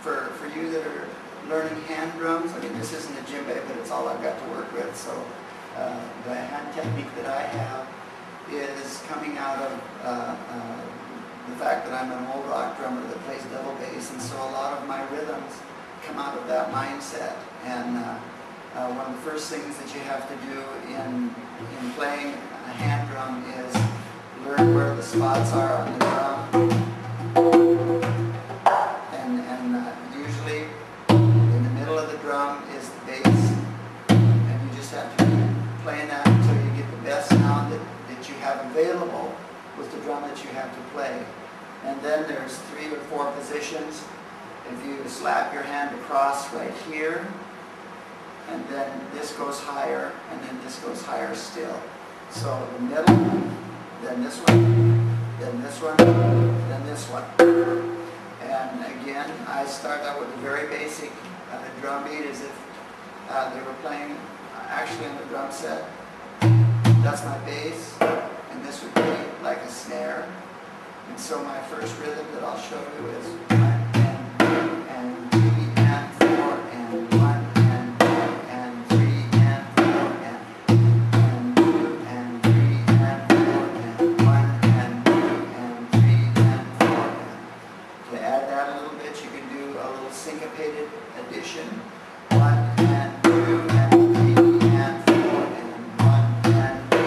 For you that are learning hand drums, I mean, this isn't a djembe, but it's all I've got to work with. So the hand technique that I have is coming out of the fact that I'm an old rock drummer that plays double bass, and so a lot of my rhythms come out of that mindset. And one of the first things that you have to do in playing a hand drum is learn where the spots are on the drum. And usually in the middle of the drum is the bass, and you just have to keep playing that until you get the best sound that you have available with the drum that you have to play. And then there's 3 or 4 positions. If you slap your hand across right here, and then this goes higher, and then this goes higher still. So the middle, then this one, then this one, then this one. And again, I start out with a very basic drum beat, as if they were playing actually on the drum set. That's my bass, and this would be like a snare. And so my first rhythm that I'll show you is 1 and 2 and 3 and 4 and 1 and 2 and 3 and 4 and 2 and 3 and 4 and 1 and 2 and 3 and 4. To add that a little bit, you can do a little syncopated addition. 1 and 2 and 3 and 4 and 1 and 2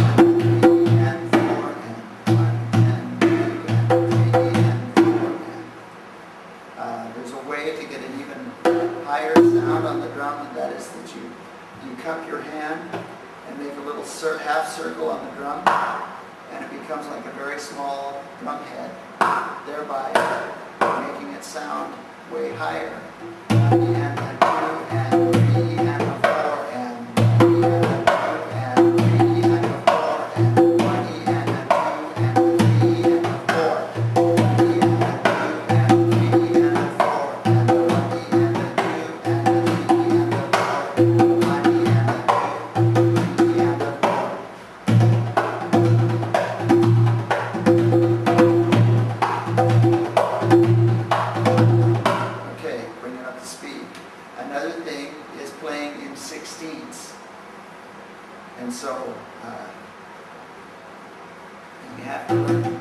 and 3 and 4 and 1 and 2 and 3 and 4. There's a way to get an even higher sound on the drum, and that is that you cup your hand and make a little half circle on the drum, and it becomes like a very small drum head, thereby making it sound way higher. 1 and 2 and 3 and 4 and 1 and 2 and 3 and 4 and 1 and 2 and 3 and 4. 1 and 2 and 3 and 4 and 1 and 2 and 3 and 4 and 1 and 2 and 3 and 4. Okay, bring it up to speed. Another thing is playing in 16ths. And so you have to learn an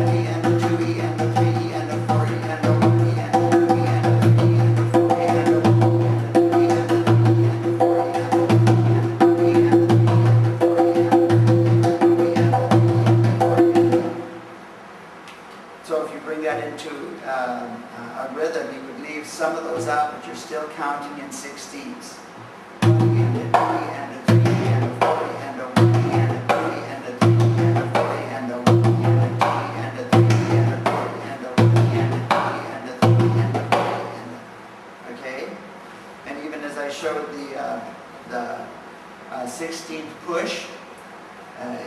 E and a 2E and a 3E and a 4E and a 1E and a 2E and a 3E and a 4E and a 1E and a 2E and a 3E and a 4E and a 1E and a 2E and a 3E and a 4E and a 2E and a 3E and a 4E. So if you bring that into a rhythm, you would leave some of those out, but you're still counting in 16ths. 1E and a 2E and a 3E and a 4E and a 1E and a 2E and a 3E and a 4E and a 1E and a 2E and a 3E and a 4E and a 1E and a 2E and a 3E and a 4E and a, okay? And even as I showed the 16th push,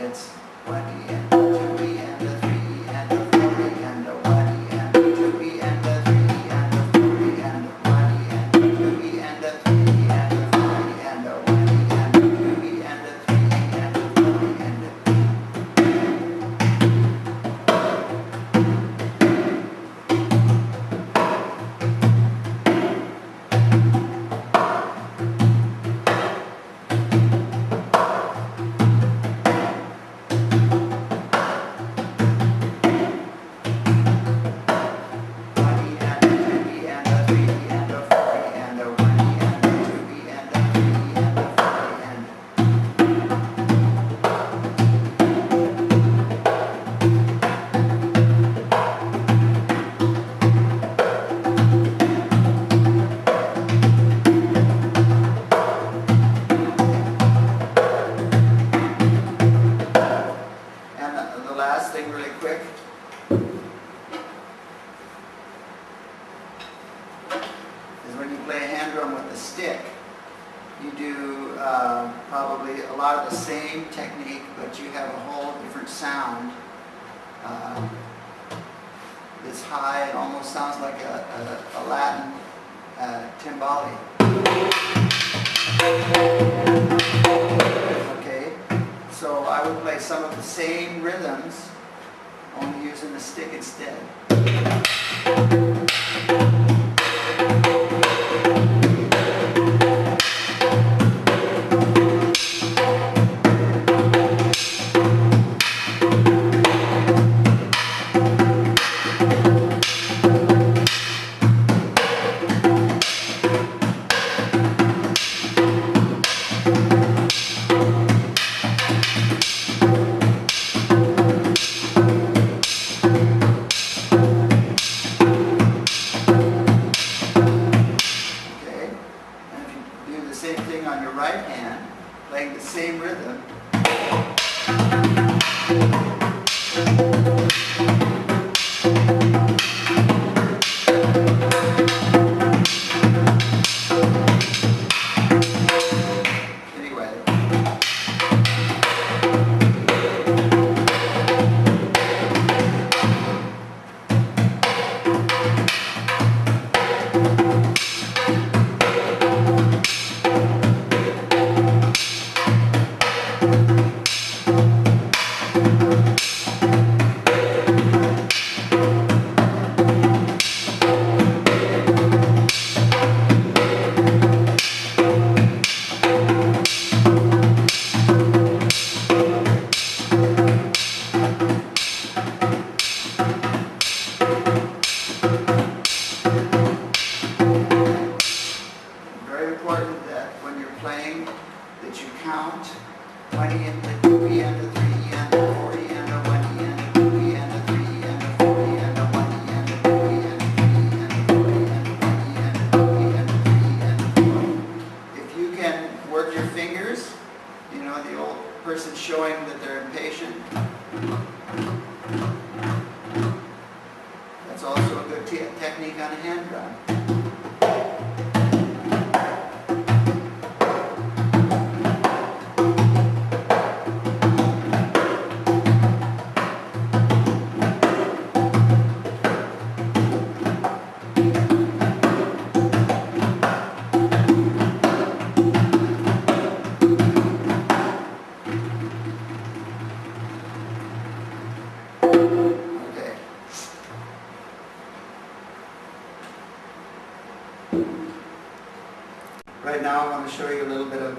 it's 1E and a 2E and a 3E and a 4E and a 1E and a 2E and a 3E and a 4E and a 1E and a 2E and a 3E and a 4E and a 1E and a 2E and a 3E and a 4E and a. Last thing really quick is when you play a hand drum with a stick, you do probably a lot of the same technique, but you have a whole different sound. It's high, it almost sounds like a Latin timbali. Okay, so I would play some of the same rhythms, only using the stick instead. Same thing on your right hand, playing the same rhythm. Anyway. Important that when you're playing that you count 20 and the 2 and the 3 and the 40 and the 1 and the 2 and the 3 and the 40 and the 1 and the 2 and the 3 and the 40 and the 1 and the 2 and the 3 and the 4. If you can work your fingers, you know, the old person showing that they're impatient, that's also a good technique on a hand drum. Right now I want to show you a little bit of